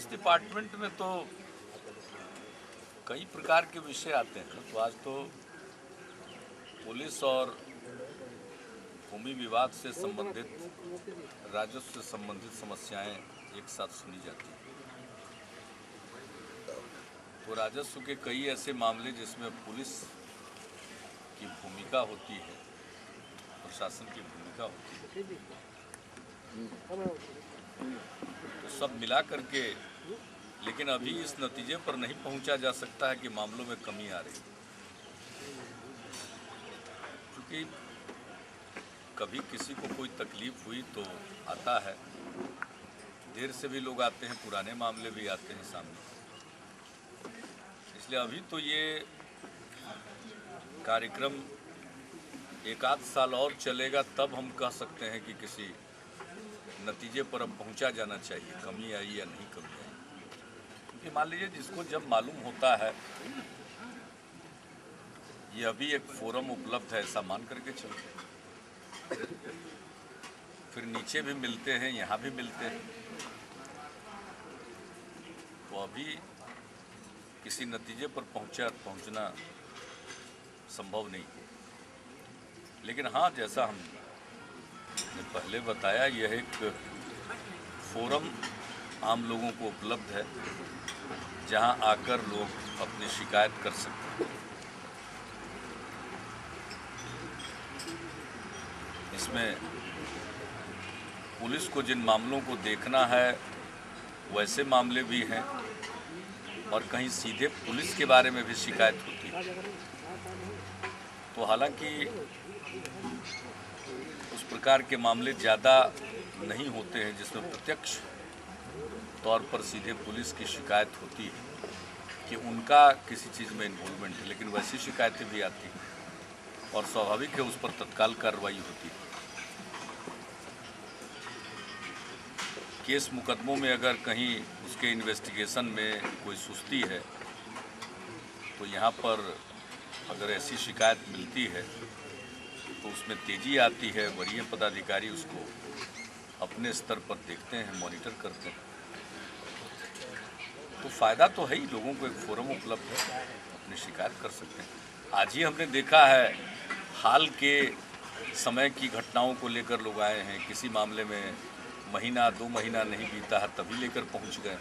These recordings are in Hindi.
पुलिस डिपार्टमेंट में तो कई प्रकार के विषय आते हैं। तो आज तो पुलिस और भूमि विवाद से संबंधित, राजस्व से संबंधित समस्याएं एक साथ सुनी जाती हैं। तो राजस्व के कई ऐसे मामले जिसमें पुलिस की भूमिका होती है, प्रशासन की भूमिका होती है, तो सब मिला करके, लेकिन अभी इस नतीजे पर नहीं पहुंचा जा सकता है कि मामलों में कमी आ रही है। क्योंकि कभी किसी को कोई तकलीफ हुई तो आता है, देर से भी लोग आते हैं, पुराने मामले भी आते हैं सामने। इसलिए अभी तो ये कार्यक्रम एक आध साल और चलेगा, तब हम कह सकते हैं कि किसी नतीजे पर अब पहुंचा जाना चाहिए, कमी आई या नहीं कमी आई। क्योंकि मान लीजिए जिसको जब मालूम होता है, ये अभी एक फोरम उपलब्ध है ऐसा मान करके चलते हैं, फिर नीचे भी मिलते हैं, यहाँ भी मिलते हैं, तो अभी किसी नतीजे पर पहुंचना संभव नहीं है। लेकिन हाँ, जैसा हमने पहले बताया, यह एक फोरम आम लोगों को उपलब्ध है जहां आकर लोग अपनी शिकायत कर सकते हैं। इसमें पुलिस को जिन मामलों को देखना है वैसे मामले भी हैं, और कहीं सीधे पुलिस के बारे में भी शिकायत होती है। तो हालांकि उस प्रकार के मामले ज़्यादा नहीं होते हैं जिसमें प्रत्यक्ष तौर पर सीधे पुलिस की शिकायत होती है कि उनका किसी चीज़ में इन्वॉल्वमेंट है, लेकिन वैसी शिकायतें भी आती हैं और स्वाभाविक है उस पर तत्काल कार्रवाई होती है। केस मुकदमों में अगर कहीं उसके इन्वेस्टिगेशन में कोई सुस्ती है, तो यहाँ पर अगर ऐसी शिकायत मिलती है तो उसमें तेज़ी आती है। वरीय पदाधिकारी उसको अपने स्तर पर देखते हैं, मॉनिटर करते हैं। तो फ़ायदा तो है ही, लोगों को एक फोरम उपलब्ध है, अपनी शिकायत कर सकते हैं। आज ही हमने देखा है, हाल के समय की घटनाओं को लेकर लोग आए हैं, किसी मामले में महीना 2 महीना नहीं बीता है तभी लेकर पहुंच गए,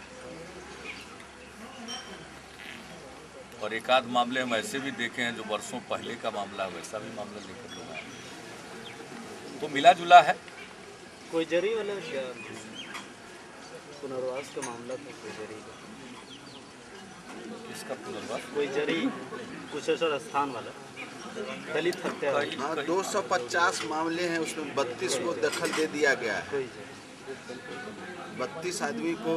और एक आध मामले हम ऐसे भी देखे हैं जो वर्षों पहले का मामला, वैसा भी मामला लेकर लोग आए। तो मिला जुला है। कोई जरी वाला पुनर्वास का मामला था, कोई जरी का, किसका पुनर्वास? कोई जरी कुशेश्वर स्थान वाला दलित हत्या। हाँ, 250 मामले हैं, उसमें 32 को दखल दे दिया गया है। 32 आदमी को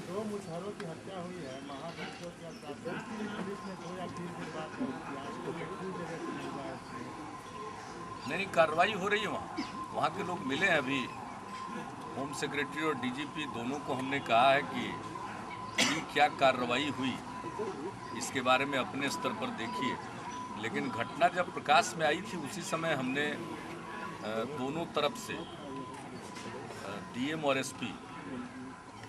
2 मुसहरों की हत्या हुई है। महाबलिपुर के पुलिस ने 2 या 3 दिन बाद नहीं, कार्रवाई हो रही है। वहाँ के लोग मिले हैं अभी। होम सेक्रेटरी और डीजीपी दोनों को हमने कहा है कि क्या कार्रवाई हुई इसके बारे में अपने स्तर पर देखिए। लेकिन घटना जब प्रकाश में आई थी उसी समय हमने दोनों तरफ से डीएम और एसपी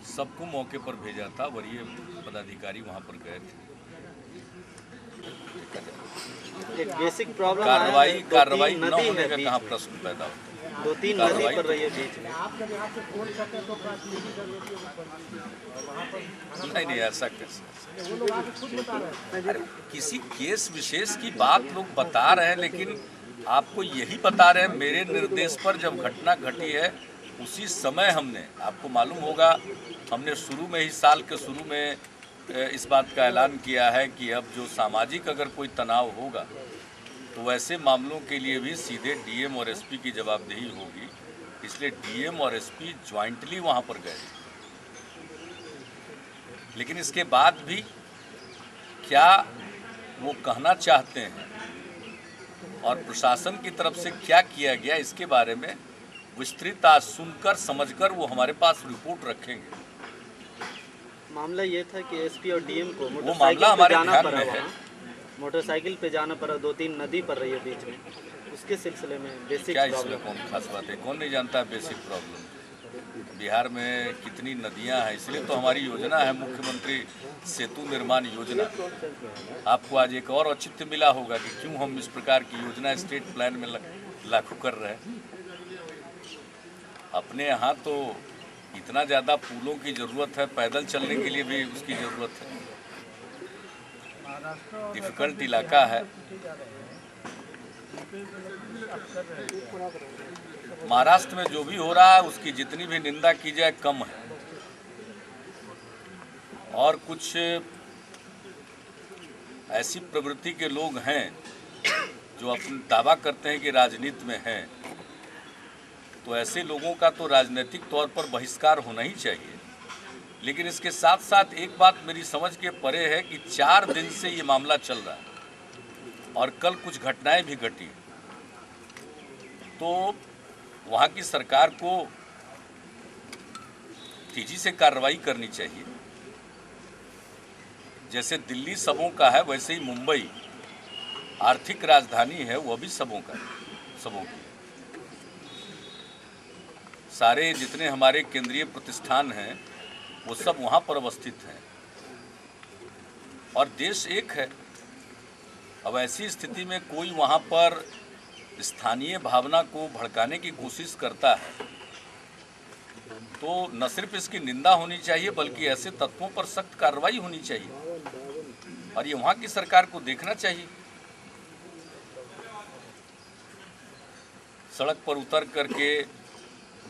सबको मौके पर भेजा था। वरीय पदाधिकारी वहां पर गए थे। एक बेसिक प्रॉब्लम कार्रवाई न होने का कहाँ प्रश्न पैदा होता है। 2-3 नदी पर रही है बीच में। नहीं, ऐसा कैसे? किसी केस विशेष की बात लोग बता रहे हैं, लेकिन आपको यही बता रहे हैं, मेरे निर्देश पर जब घटना घटी है उसी समय हमने, आपको मालूम होगा, हमने शुरू में ही, साल के शुरू में इस बात का ऐलान किया है कि अब जो सामाजिक अगर कोई तनाव होगा तो वैसे मामलों के लिए भी सीधे डीएम और एसपी की जवाबदेही होगी। इसलिए डीएम और एसपी ज्वाइंटली वहां पर गए। लेकिन इसके बाद भी क्या वो कहना चाहते हैं और प्रशासन की तरफ से क्या किया गया, इसके बारे में विस्तृत आज सुनकर समझकर वो हमारे पास रिपोर्ट रखेंगे। मामला ये था कि एसपी और डीएम को मोटरसाइकिल पे जाना पड़ा 2-3 नदी पर रही है बीच में, उसके सिलसिले में बेसिक क्या इसमें कौन खास बात है? कौन नहीं जानता है बेसिक प्रॉब्लम? बिहार में कितनी नदियां हैं, इसलिए तो हमारी योजना है मुख्यमंत्री सेतु निर्माण योजना। आपको आज एक और औचित्य मिला होगा कि क्यों हम इस प्रकार की योजना स्टेट प्लान में लागू कर रहे हैं। अपने यहाँ तो इतना ज़्यादा पुलों की ज़रूरत है, पैदल चलने के लिए भी उसकी ज़रूरत है। डिफिकल्ट इलाका है। महाराष्ट्र में जो भी हो रहा है उसकी जितनी भी निंदा की जाए कम है। और कुछ ऐसी प्रवृत्ति के लोग हैं जो अपना दावा करते हैं कि राजनीति में हैं, तो ऐसे लोगों का तो राजनीतिक तौर पर बहिष्कार होना ही चाहिए। लेकिन इसके साथ साथ एक बात मेरी समझ के परे है कि 4 दिन से ये मामला चल रहा है और कल कुछ घटनाएं भी घटी, तो वहाँ की सरकार को तेजी से कार्रवाई करनी चाहिए। जैसे दिल्ली सबों का है वैसे ही मुंबई आर्थिक राजधानी है, वह भी सबों का, सबों की। सारे जितने हमारे केंद्रीय प्रतिष्ठान हैं वो सब वहाँ पर अवस्थित हैं और देश एक है। अब ऐसी स्थिति में कोई वहाँ पर स्थानीय भावना को भड़काने की कोशिश करता है तो न सिर्फ इसकी निंदा होनी चाहिए बल्कि ऐसे तत्वों पर सख्त कार्रवाई होनी चाहिए और ये वहाँ की सरकार को देखना चाहिए। सड़क पर उतर करके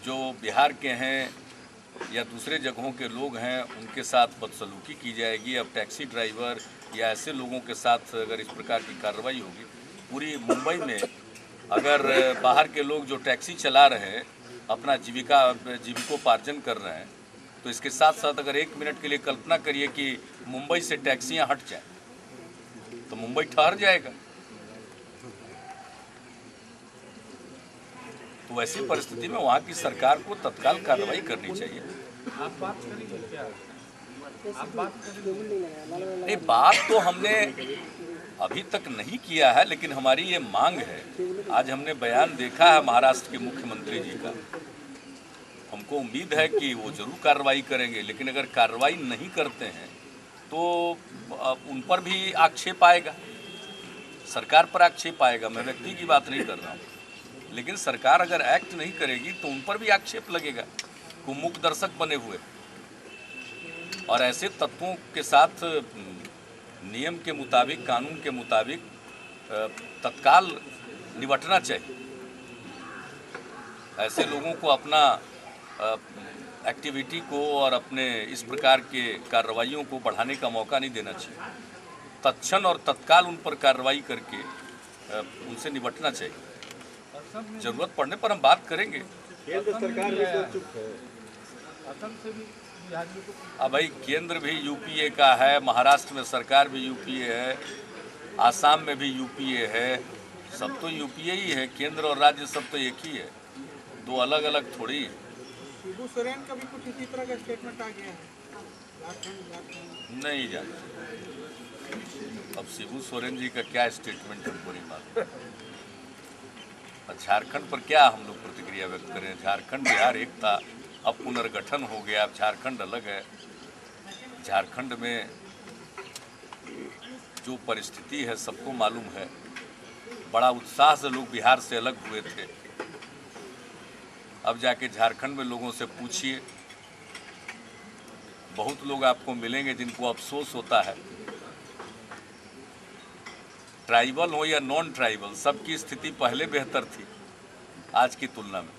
जो बिहार के हैं या दूसरे जगहों के लोग हैं उनके साथ बदसलूकी की जाएगी। अब टैक्सी ड्राइवर या ऐसे लोगों के साथ अगर इस प्रकार की कार्रवाई होगी, पूरी मुंबई में अगर बाहर के लोग जो टैक्सी चला रहे हैं अपना जीविकोपार्जन कर रहे हैं, तो इसके साथ साथ अगर 1 मिनट के लिए कल्पना करिए कि मुंबई से टैक्सियां हट जाएं तो मुंबई ठहर जाएगा। तो ऐसी परिस्थिति में वहाँ की सरकार को तत्काल कार्रवाई करनी चाहिए। आप बात करेंगे क्या? आप बात करेंगे? नहीं, बात तो हमने अभी तक नहीं किया है, लेकिन हमारी ये मांग है। आज हमने बयान देखा है महाराष्ट्र के मुख्यमंत्री जी का, हमको उम्मीद है कि वो जरूर कार्रवाई करेंगे, लेकिन अगर कार्रवाई नहीं करते हैं तो उन पर भी आक्षेप आएगा, सरकार पर आक्षेप आएगा। मैं व्यक्ति की बात नहीं कर रहा हूँ, लेकिन सरकार अगर एक्ट नहीं करेगी तो उन पर भी आक्षेप लगेगा कि मूक दर्शक बने हुए। और ऐसे तत्वों के साथ नियम के मुताबिक, कानून के मुताबिक तत्काल निपटना चाहिए। ऐसे लोगों को अपना एक्टिविटी को और अपने इस प्रकार के कार्रवाइयों को बढ़ाने का मौका नहीं देना चाहिए। तत्क्षण और तत्काल उन पर कार्रवाई करके उनसे निपटना चाहिए। जरूरत पड़ने पर हम बात करेंगे। केंद्र सरकार भी तो चुप है। असम से भी बिहारियों को अब भाई केंद्र भी यूपीए का है, महाराष्ट्र में सरकार भी यूपीए है, आसाम में भी यूपीए है, सब तो यूपीए ही है। केंद्र और राज्य सब तो एक ही है, दो अलग अलग थोड़ी है। शिबू सोरेन का भी कुछ इसी तरह का स्टेटमेंट आ गया है। नहीं जानते अब शिबू सोरेन जी का क्या स्टेटमेंट हमको नहीं मालूम। झारखंड पर क्या हम लोग प्रतिक्रिया व्यक्त करें? झारखंड बिहार एक था, अब पुनर्गठन हो गया, अब झारखंड अलग है। झारखंड में जो परिस्थिति है सबको मालूम है। बड़ा उत्साह से लोग बिहार से अलग हुए थे। अब जाके झारखंड में लोगों से पूछिए, बहुत लोग आपको मिलेंगे जिनको अफसोस होता है। ट्राइबल हो या नॉन ट्राइबल, सबकी स्थिति पहले बेहतर थी आज की तुलना में।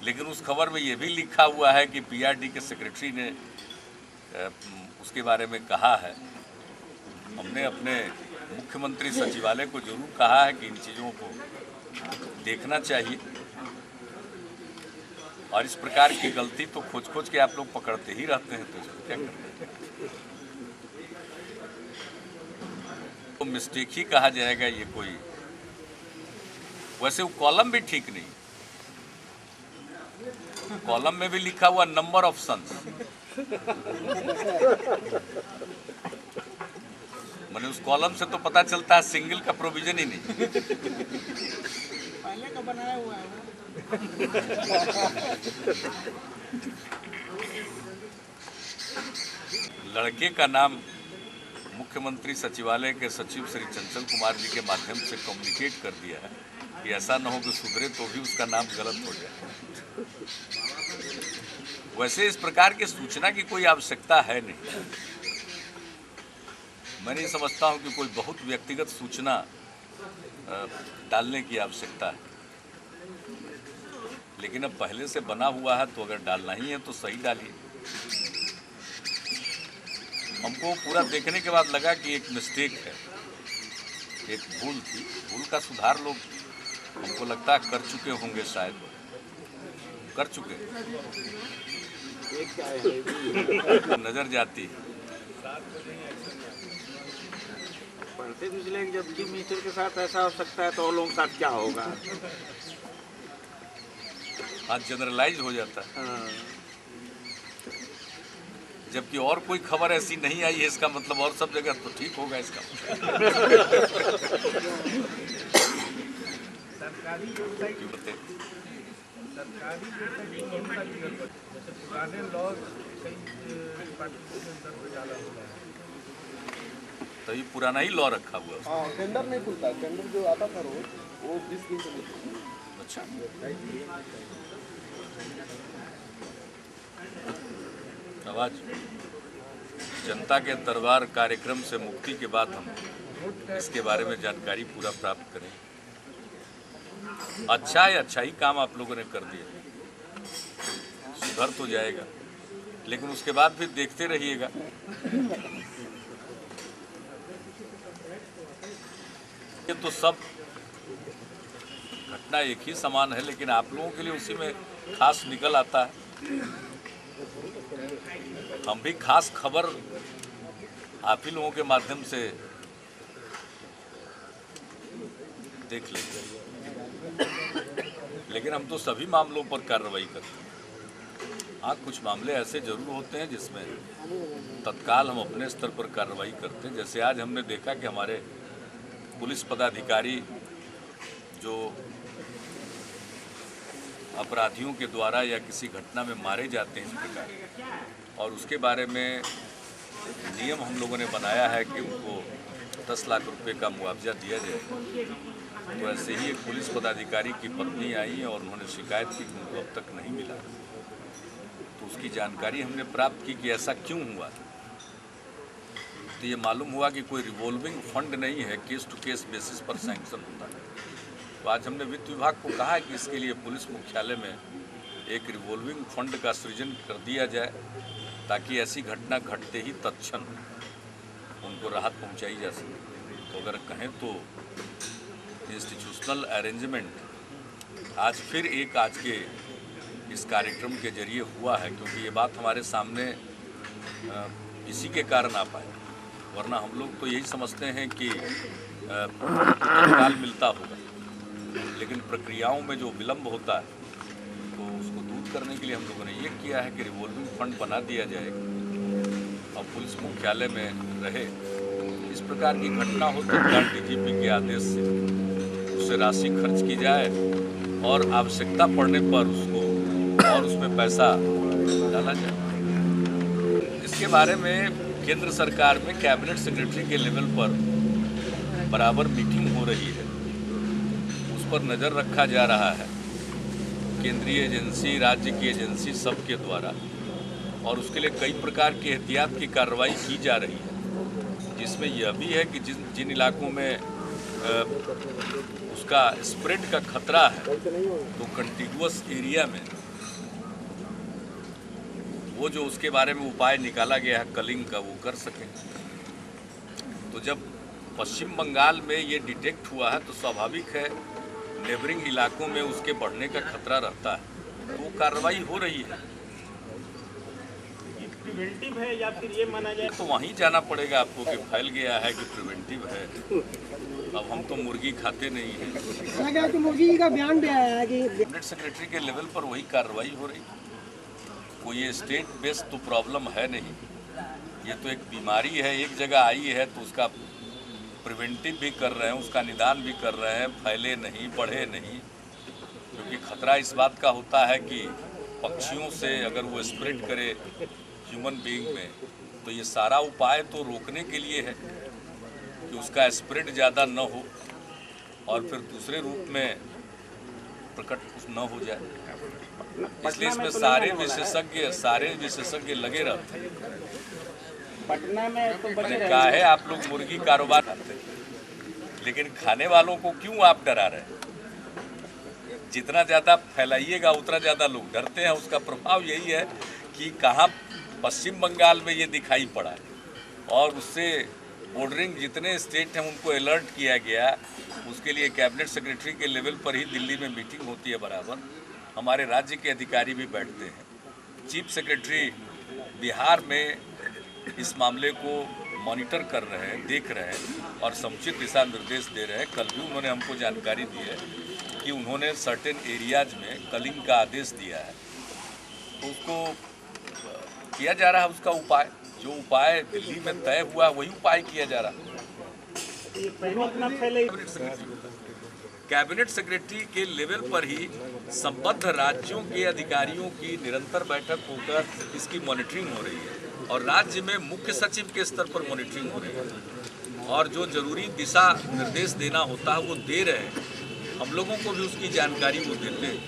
लेकिन उस खबर में ये भी लिखा हुआ है कि पीआरडी के सेक्रेटरी ने उसके बारे में कहा है। हमने अपने मुख्यमंत्री सचिवालय को जरूर कहा है कि इन चीज़ों को देखना चाहिए और इस प्रकार की गलती तो खोज खोज के आप लोग पकड़ते ही रहते हैं, तो इसको क्या करते हैं? तो मिस्टेक ही कहा जाएगा ये कोई। वैसे वो कॉलम भी ठीक नहीं, कॉलम में भी लिखा हुआ नंबर ऑफ सन्स, मैंने उस कॉलम से तो पता चलता है सिंगल का प्रोविजन ही नहीं। पहले का बनाया हुआ है। लड़के का नाम मुख्यमंत्री सचिवालय के सचिव श्री चंचल कुमार जी के माध्यम से कम्युनिकेट कर दिया है कि ऐसा न हो कि सुधरे तो भी उसका नाम गलत हो जाए। वैसे इस प्रकार की सूचना की कोई आवश्यकता है नहीं। मैं नहीं समझता हूं कि कोई बहुत व्यक्तिगत सूचना डालने की आवश्यकता है, लेकिन अब पहले से बना हुआ है तो अगर डालना ही है तो सही डालिए। हमको पूरा देखने के बाद लगा कि एक मिस्टेक है, एक भूल थी। भूल का सुधार लोग हमको लगता है कर चुके होंगे, शायद कर चुके, नजर जाती है। पढ़ते निकले जब चीफ मिनिस्टर के साथ ऐसा हो सकता है तो और लोगों के साथ क्या होगा? आज जनरलाइज हो जाता है। हाँ। जबकि और कोई खबर ऐसी नहीं आई है, इसका मतलब और सब जगह तो ठीक होगा इसका। सरकारी वेबसाइट जैसे पुराने लॉ कई डिपार्टमेंट के अंदर डाला हुआ है, तो ये पुराना ही लॉ रखा हुआ है। हाँ, टेंडर नहीं खुलता। टेंडर जो आता था रोज वो 20 दिन से नहीं खुलता। अच्छा, अब आज जनता के दरबार कार्यक्रम से मुक्ति के बाद हम इसके बारे में जानकारी पूरा प्राप्त करें। अच्छा है, अच्छा ही काम आप लोगों ने कर दिया, सुधर तो जाएगा, लेकिन उसके बाद फिर देखते रहिएगा। ये तो सब घटना एक ही समान है, लेकिन आप लोगों के लिए उसी में खास निकल आता है। हम भी खास खबर आप ही लोगों के माध्यम से देख लेंगे, लेकिन हम तो सभी मामलों पर कार्रवाई करते हैं। हाँ, कुछ मामले ऐसे जरूर होते हैं जिसमें तत्काल हम अपने स्तर पर कार्रवाई करते हैं। जैसे आज हमने देखा कि हमारे पुलिस पदाधिकारी जो अपराधियों के द्वारा या किसी घटना में मारे जाते हैं इस प्रकार, और उसके बारे में नियम हम लोगों ने बनाया है कि उनको 10 लाख रुपए का मुआवजा दिया जाए। तो ऐसे ही एक पुलिस पदाधिकारी की पत्नी आई और उन्होंने शिकायत की कि उनको अब तक नहीं मिला। तो उसकी जानकारी हमने प्राप्त की कि ऐसा क्यों हुआ। तो ये मालूम हुआ कि कोई रिवॉल्विंग फंड नहीं है, केस टू केस बेसिस पर सैंक्शन होता है। तो आज हमने वित्त विभाग को कहा है कि इसके लिए पुलिस मुख्यालय में एक रिवॉल्विंग फंड का सृजन कर दिया जाए, ताकि ऐसी घटना घटते ही तत्क्षण उनको राहत पहुंचाई जा सके। तो अगर कहें तो इंस्टीट्यूशनल अरेंजमेंट आज फिर एक आज के इस कार्यक्रम के जरिए हुआ है, क्योंकि ये बात हमारे सामने इसी के कारण आ पाए। वरना हम लोग तो यही समझते हैं कि तत्काल मिलता होगा, लेकिन प्रक्रियाओं में जो विलम्ब होता है तो उसको दूर करने के लिए हम लोगों ने ये किया है कि रिवॉल्विंग फंड बना दिया जाएगा और पुलिस मुख्यालय में रहे। इस प्रकार की घटना हो तो डीजीपी के आदेश से उससे राशि खर्च की जाए और आवश्यकता पड़ने पर उसको और उसमें पैसा डाला जाए। इसके बारे में केंद्र सरकार में कैबिनेट सेक्रेटरी के लेवल पर बराबर मीटिंग हो रही है, उस पर नज़र रखा जा रहा है केंद्रीय एजेंसी, राज्य की एजेंसी सबके द्वारा, और उसके लिए कई प्रकार की एहतियात की कार्रवाई की जा रही है, जिसमें यह भी है कि जिन इलाकों में उसका स्प्रेड का खतरा है तो कंटिगुअस एरिया में वो जो उसके बारे में उपाय निकाला गया है कलिंग का, वो कर सकें। तो जब पश्चिम बंगाल में ये डिटेक्ट हुआ है तो स्वाभाविक है नेबरिंग इलाकों में उसके बढ़ने का खतरा रहता है, तो वो कार्रवाई हो रही है। प्रिवेंटिव है या फिर ये माना जाए तो वहीं जाना पड़ेगा आपको कि फैल गया है कि प्रिवेंटिव है। अब हम तो मुर्गी खाते नहीं हैं। तो मुर्गी का बयान भी आया है कि कैबिनेट सेक्रेटरी के लेवल पर वही कार्रवाई हो रही। कोई ये स्टेट बेस्ड तो प्रॉब्लम है नहीं, ये तो एक बीमारी है, एक जगह आई है तो उसका प्रिवेंटिव भी कर रहे हैं, उसका निदान भी कर रहे हैं, फैले नहीं, बढ़े नहीं, क्योंकि कि खतरा इस बात का होता है कि पक्षियों से अगर वो स्प्रेड करे ह्यूमन बीइंग में, तो ये सारा उपाय तो रोकने के लिए है कि उसका स्प्रेड ज़्यादा न हो और फिर दूसरे रूप में प्रकट न हो जाए। इसलिए इसमें सारे विशेषज्ञ लगे रहते हैं। पटना में तो मैंने कहा है आप लोग मुर्गी कारोबार करते हैं, लेकिन खाने वालों को क्यों आप डरा रहे हैं? जितना ज़्यादा फैलाइएगा उतना ज़्यादा लोग डरते हैं। उसका प्रभाव यही है कि कहाँ पश्चिम बंगाल में ये दिखाई पड़ा है और उससे बॉर्डरिंग जितने स्टेट हैं उनको अलर्ट किया गया। उसके लिए कैबिनेट सेक्रेटरी के लेवल पर ही दिल्ली में मीटिंग होती है बराबर। हमारे राज्य के अधिकारी भी बैठते हैं। चीफ सेक्रेटरी बिहार में इस मामले को मॉनिटर कर रहे हैं, देख रहे हैं और समुचित दिशा निर्देश दे रहे हैं। कल भी उन्होंने हमको जानकारी दी है कि उन्होंने सर्टेन एरियाज में कलिंग का आदेश दिया है, तो उसको किया जा रहा है। उसका उपाय, जो उपाय दिल्ली में तय हुआ वही उपाय किया जा रहा है। कैबिनेट सेक्रेटरी के लेवल पर ही संबद्ध राज्यों के अधिकारियों की निरंतर बैठक होकर इसकी मॉनिटरिंग हो रही है और राज्य में मुख्य सचिव के स्तर पर मॉनिटरिंग हो रही है और जो जरूरी दिशा निर्देश देना होता है वो दे रहे हैं। हम लोगों को भी उसकी जानकारी वो देते हैं।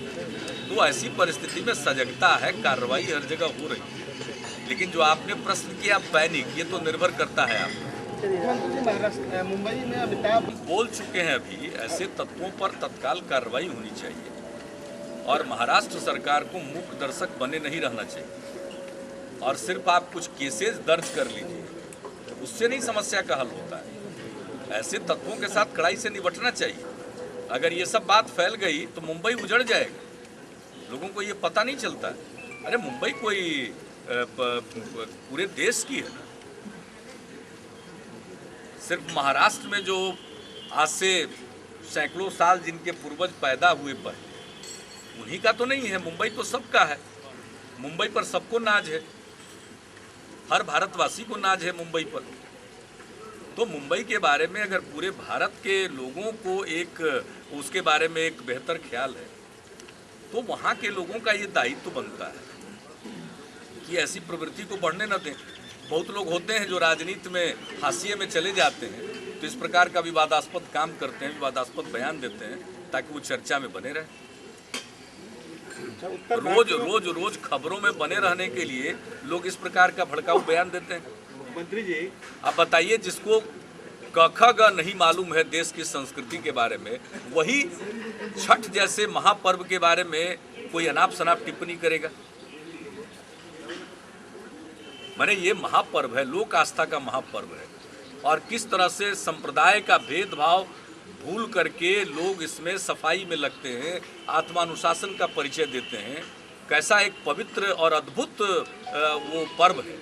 तो ऐसी परिस्थिति में सजगता है, कार्रवाई हर जगह हो रही है। लेकिन जो आपने प्रश्न किया पैनिक, ये तो निर्भर करता है आप मुंबई में अमिताभ बोल चुके हैं। अभी ऐसे तत्वों पर तत्काल कार्रवाई होनी चाहिए और महाराष्ट्र सरकार को मूक दर्शक बने नहीं रहना चाहिए और सिर्फ आप कुछ केसेस दर्ज कर लीजिए, उससे नहीं समस्या का हल होता है। ऐसे तत्वों के साथ कड़ाई से निपटना चाहिए। अगर ये सब बात फैल गई तो मुंबई उजड़ जाएगा, लोगों को ये पता नहीं चलता है। अरे मुंबई कोई पूरे देश की है। सिर्फ महाराष्ट्र में जो आज से सैकड़ों साल जिनके पूर्वज पैदा हुए पर उन्हीं का तो नहीं है। मुंबई तो सबका है। मुंबई पर सबको नाज है, हर भारतवासी को नाज है मुंबई पर। तो मुंबई के बारे में अगर पूरे भारत के लोगों को एक उसके बारे में एक बेहतर ख्याल है तो वहाँ के लोगों का ये दायित्व बनता है कि ऐसी प्रवृत्ति को बढ़ने न दें। बहुत लोग होते हैं जो राजनीति में हाशिए में चले जाते हैं, तो इस प्रकार का विवादास्पद काम करते हैं, विवादास्पद बयान देते हैं ताकि वो चर्चा में बने रहें। रोज खबरों में बने रहने के लिए लोग इस प्रकार का भड़काऊ बयान देते हैं। मंत्री जी, आप बताइए, जिसको क ख ग नहीं मालूम है देश की संस्कृति के बारे में, वही छठ जैसे महापर्व के बारे में कोई अनाप शनाप टिप्पणी करेगा। माने ये महापर्व है, लोक आस्था का महापर्व है और किस तरह से संप्रदाय का भेदभाव भूल करके लोग इसमें सफाई में लगते हैं, आत्मानुशासन का परिचय देते हैं। कैसा एक पवित्र और अद्भुत वो पर्व है।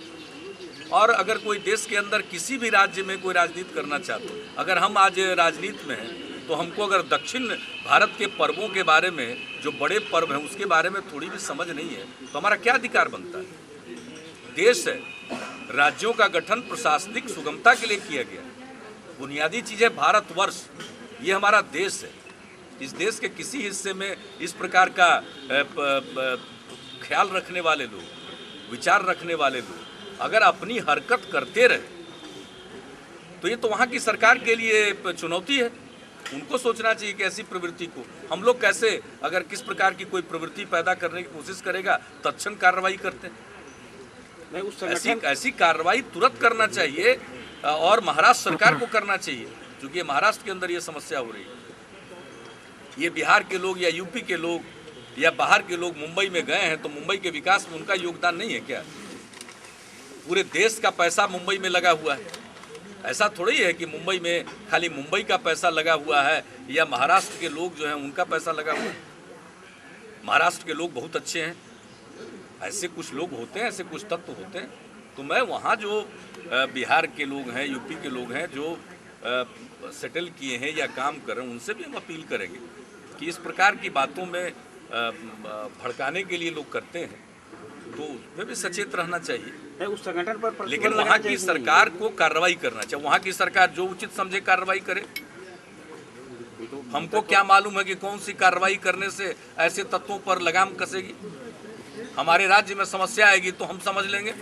और अगर कोई देश के अंदर किसी भी राज्य में कोई राजनीति करना चाहते हैं, अगर हम आज राजनीति में हैं तो हमको अगर दक्षिण भारत के पर्वों के बारे में, जो बड़े पर्व हैं उसके बारे में थोड़ी भी समझ नहीं है तो हमारा क्या अधिकार बनता है? देश है, राज्यों का गठन प्रशासनिक सुगमता के लिए किया गया। बुनियादी चीज़ है भारतवर्ष, ये हमारा देश है। इस देश के किसी हिस्से में इस प्रकार का ख्याल रखने वाले लोग, विचार रखने वाले लोग अगर अपनी हरकत करते रहे तो ये तो वहाँ की सरकार के लिए चुनौती है। उनको सोचना चाहिए कि ऐसी प्रवृत्ति को हम लोग कैसे, अगर किस प्रकार की कोई प्रवृत्ति पैदा करने की कोशिश करेगा तत्क्षण कार्रवाई करते हैं। ऐसी कार्रवाई तुरंत करना चाहिए और महाराष्ट्र सरकार को करना चाहिए, क्योंकि महाराष्ट्र के अंदर ये समस्या हो रही है। ये बिहार के लोग या यूपी के लोग या बाहर के लोग मुंबई में गए हैं तो मुंबई के विकास में उनका योगदान नहीं है क्या? पूरे देश का पैसा मुंबई में लगा हुआ है। ऐसा थोड़ी है कि मुंबई में खाली मुंबई का पैसा लगा हुआ है या महाराष्ट्र के लोग जो हैं उनका पैसा लगा हुआ है। महाराष्ट्र के लोग बहुत अच्छे हैं, ऐसे कुछ लोग होते हैं, ऐसे कुछ तत्व होते हैं। तो मैं वहाँ जो बिहार के लोग हैं, यूपी के लोग हैं जो सेटल किए हैं या काम कर रहे हैं, उनसे भी हम अपील करेंगे कि इस प्रकार की बातों में भड़काने के लिए लोग करते हैं तो उसमें भी सचेत रहना चाहिए। उस संगठन पर लेकिन वहाँ की सरकार को कार्रवाई करना चाहिए। वहाँ की सरकार जो उचित समझे कार्रवाई करे। हमको क्या मालूम है कि कौन सी कार्रवाई करने से ऐसे तत्वों पर लगाम कसेगी। हमारे राज्य में समस्या आएगी तो हम समझ लेंगे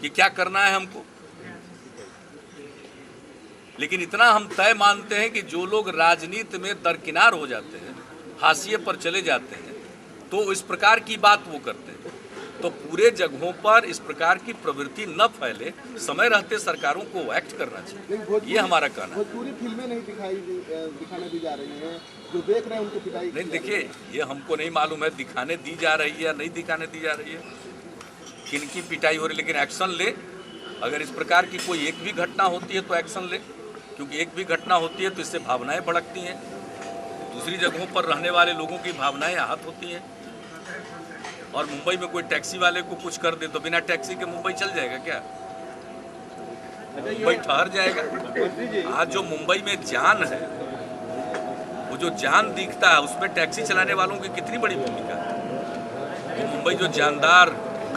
कि क्या करना है हमको। लेकिन इतना हम तय मानते हैं कि जो लोग राजनीति में दरकिनार हो जाते हैं, हाशिए पर चले जाते हैं, तो इस प्रकार की बात वो करते हैं। तो पूरे जगहों पर इस प्रकार की प्रवृत्ति न फैले, समय रहते सरकारों को एक्ट करना चाहिए, ये हमारा कहना है। भोजपुरी फिल्में नहीं दिखाने दी जा रही हैं, जो देख रहे हैं उनको पिटाई नहीं, देखिए, ये हमको नहीं मालूम है दिखाने दी जा रही है या नहीं दिखाने दी जा रही है, किनकी पिटाई हो रही है, लेकिन एक्शन ले। अगर इस प्रकार की कोई एक भी घटना होती है तो एक्शन ले, क्योंकि एक भी घटना होती है तो इससे भावनाएं भड़कती हैं, दूसरी जगहों पर रहने वाले लोगों की भावनाएं आहत होती हैं। और मुंबई में कोई टैक्सी वाले को कुछ कर दे तो बिना टैक्सी के मुंबई चल जाएगा क्या? मुंबई ठहर जाएगा। आज जो मुंबई में जान है, वो जो जान दिखता है, उसमें टैक्सी चलाने वालों की कितनी बड़ी भूमिका है। वो मुंबई जो जानदार,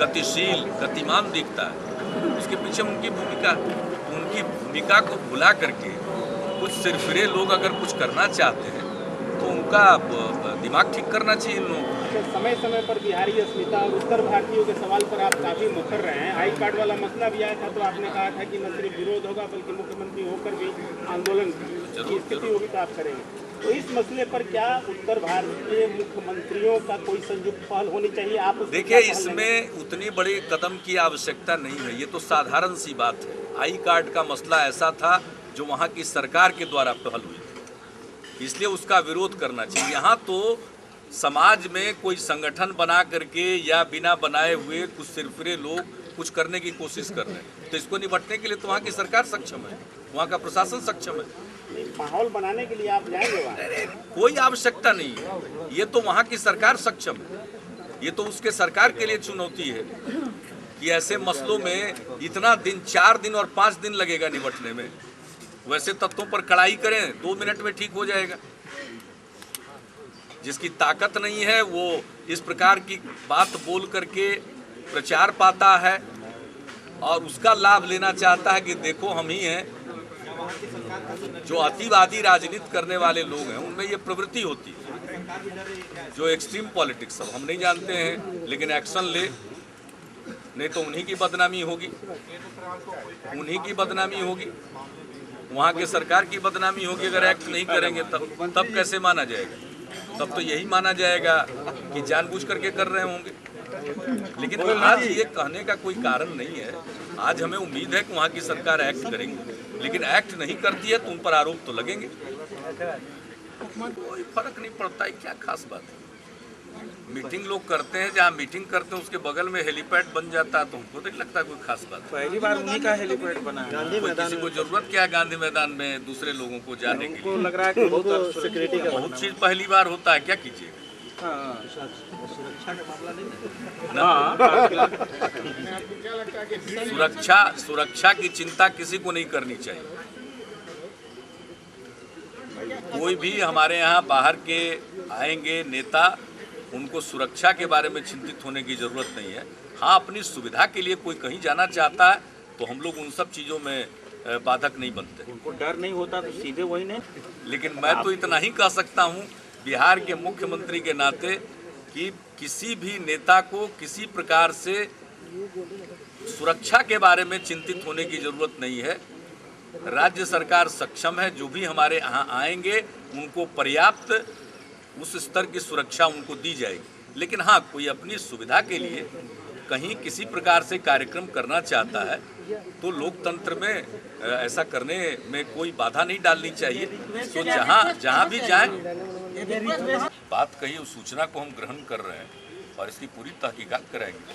गतिशील, गतिमान दिखता है, उसके पीछे उनकी भूमिका, उनकी भूमिका को भुला करके कुछ सिरफिरे लोग अगर कुछ करना चाहते हैं तो उनका दिमाग ठीक करना चाहिए इन लोगों को। समय समय पर बिहारी अस्मिता और उत्तर भारतीयों के सवाल पर आप काफ़ी मुखर रहे हैं। आई कार्ड वाला मसला भी आया था तो आपने कहा था कि न सिर्फ विरोध होगा बल्कि मुख्यमंत्री होकर भी आंदोलन की स्थिति होगी तो आप करेंगे। तो इस मसले पर क्या उत्तर भारत के मुख्यमंत्रियों का कोई संयुक्त पहल होनी चाहिए? आप देखिए, इसमें उतनी बड़ी कदम की आवश्यकता नहीं है, ये तो साधारण सी बात है। आई कार्ड का मसला ऐसा था जो वहाँ की सरकार के द्वारा पहल हुई थी, इसलिए उसका विरोध करना चाहिए। यहाँ तो समाज में कोई संगठन बना करके या बिना बनाए हुए कुछ सिरफिरे लोग कुछ करने की कोशिश कर रहे हैं, तो इसको निपटने के लिए तो वहाँ की सरकार सक्षम है, वहाँ का प्रशासन सक्षम है। माहौल बनाने के लिए आप जाएंगे वहाँ? कोई आवश्यकता नहीं है, ये तो वहाँ की सरकार सक्षम है। ये तो उसके सरकार के लिए चुनौती है कि ऐसे मसलों में इतना दिन, 4 दिन और 5 दिन लगेगा निपटने में। वैसे तत्वों पर कड़ाई करें, 2 मिनट में ठीक हो जाएगा। जिसकी ताकत नहीं है वो इस प्रकार की बात बोल करके प्रचार पाता है और उसका लाभ लेना चाहता है कि देखो हम ही हैं। जो अतिवादी राजनीति करने वाले लोग हैं उनमें ये प्रवृत्ति होती है, जो एक्सट्रीम पॉलिटिक्स, अब हम नहीं जानते हैं, लेकिन एक्शन ले, नहीं तो उन्हीं की बदनामी होगी, उन्हीं की बदनामी होगी, वहाँ के सरकार की बदनामी होगी। अगर एक्ट नहीं करेंगे तब कैसे माना जाएगा? तब तो यही माना जाएगा कि जानबूझ करके कर रहे होंगे। लेकिन आज ये कहने का कोई कारण नहीं है। आज हमें उम्मीद है कि वहाँ की सरकार एक्ट करेंगी, लेकिन एक्ट नहीं करती है तो उन पर आरोप तो लगेंगे। कोई फर्क नहीं पड़ता है, क्या खास बात है। मीटिंग लोग करते हैं, जहाँ मीटिंग करते हैं उसके बगल में हेलीपैड बन जाता है तो हमको नहीं लगता कोई खास बात है। पहली बार उन्हीं का हेलीपैड बना है। किसी को जरूरत क्या है गांधी मैदान में दूसरे लोगों को जाने के लिए? लग रहा है कि बहुत सिक्योरिटी का बहुत चीज पहली बार होता है, क्या कीजिएगा। सुरक्षा की चिंता किसी को नहीं करनी चाहिए। कोई भी हमारे यहाँ बाहर के आएंगे नेता, उनको सुरक्षा के बारे में चिंतित होने की जरूरत नहीं है। हाँ, अपनी सुविधा के लिए कोई कहीं जाना चाहता है तो हम लोग उन सब चीज़ों में बाधक नहीं बनते। उनको डर नहीं होता तो सीधे वही नहीं। लेकिन मैं तो इतना ही कह सकता हूँ बिहार के मुख्यमंत्री के नाते कि किसी भी नेता को किसी प्रकार से सुरक्षा के बारे में चिंतित होने की जरूरत नहीं है। राज्य सरकार सक्षम है, जो भी हमारे यहाँ आएंगे उनको पर्याप्त उस स्तर की सुरक्षा उनको दी जाएगी। लेकिन हाँ, कोई अपनी सुविधा के लिए कहीं किसी प्रकार से कार्यक्रम करना चाहता है तो लोकतंत्र में ऐसा करने में कोई बाधा नहीं डालनी चाहिए। तो जहाँ भी जाएं, बात कही, उस सूचना को हम ग्रहण कर रहे हैं और इसकी पूरी तहकीकात कराएंगे।